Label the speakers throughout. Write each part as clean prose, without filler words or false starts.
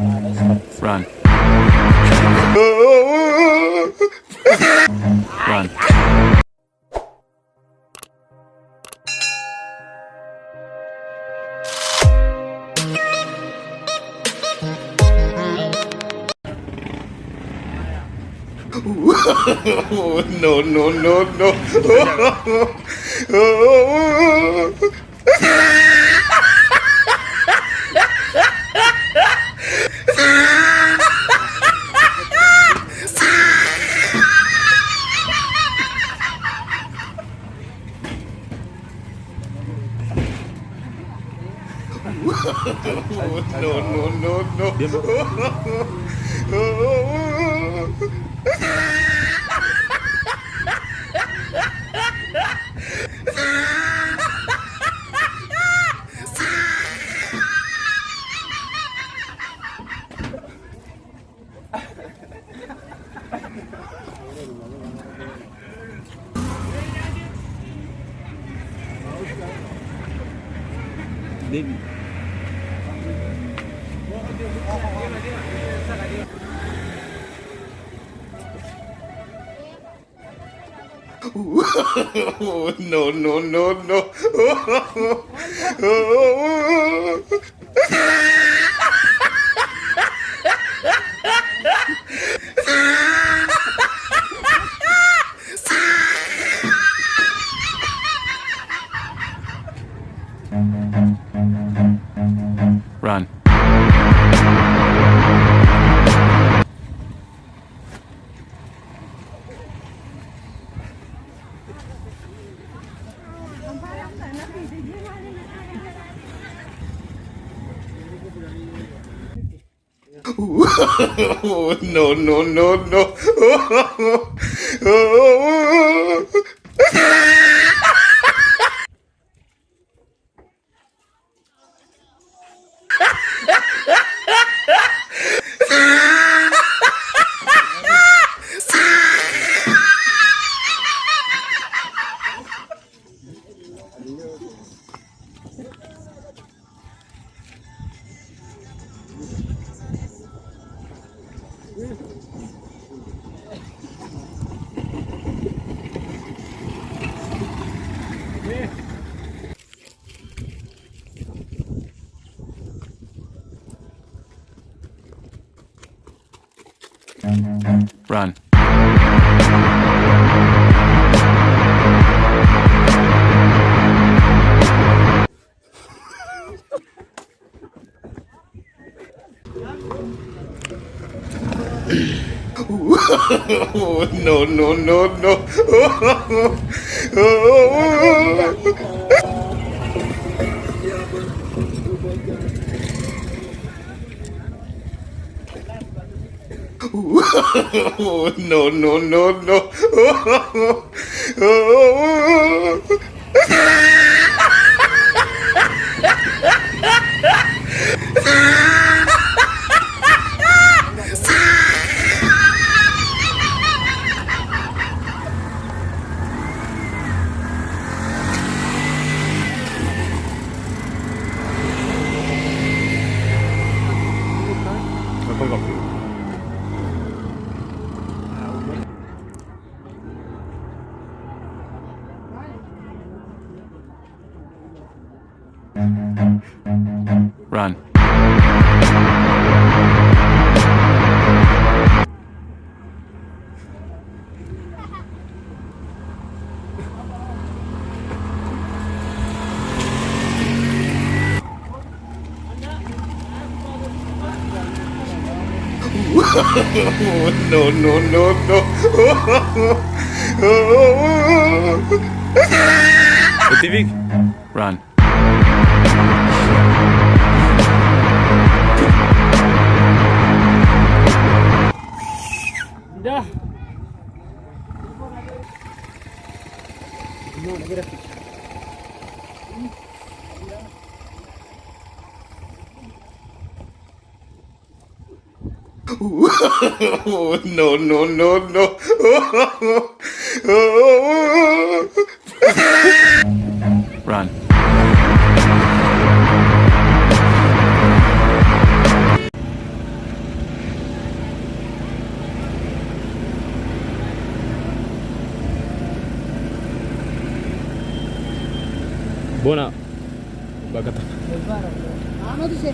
Speaker 1: Run. Run.
Speaker 2: No, no, no, no. No, no, no, no.
Speaker 1: Baby.
Speaker 2: No, no, no, no.
Speaker 1: Run.
Speaker 2: No, no, no, no.
Speaker 1: Run.
Speaker 2: No, no, no, no. No, no, no, no.
Speaker 1: Run.
Speaker 2: No, no, no, no.
Speaker 1: TV. Run.
Speaker 2: No, no, no, no.
Speaker 1: Run.
Speaker 3: Bona. Bakata.
Speaker 4: Ano to siya?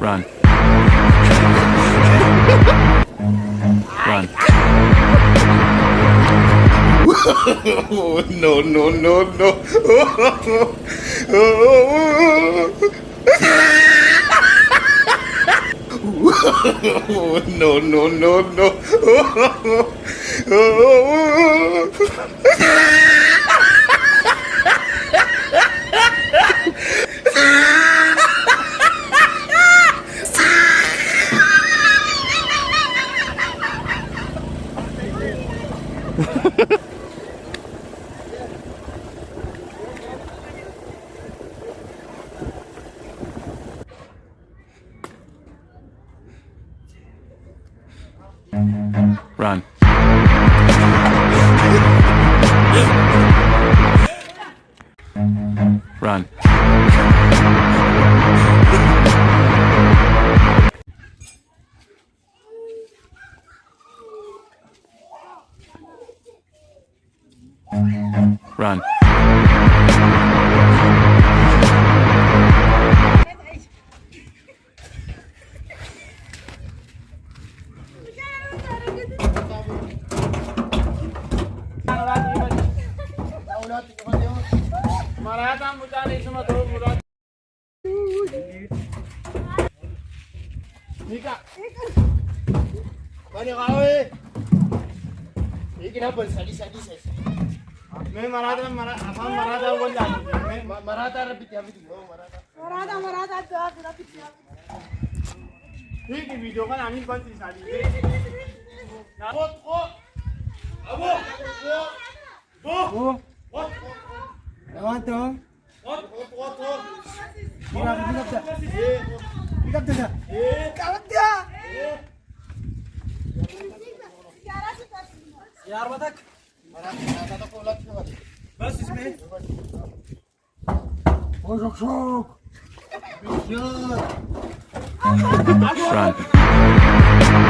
Speaker 1: Run. Run.
Speaker 2: Oh, no, no, no, no. Oh, no, no, no, no.
Speaker 1: Run. Run. Run.
Speaker 3: Maraata mucaan isuma ta'uu muraasa. Nika. Bani kawe. Iki na bal sadi. मैं मराठा बोल रहा हूँ मैं मराठा रबित्या भी दिखो मराठा तो आप रबित्या ठीक है वीडियो का नाम ही बंद थी साली वो अबो वो levanto mira pick up यार बता मराठा तो कोलत बस इसमें ओ शोक
Speaker 1: Run.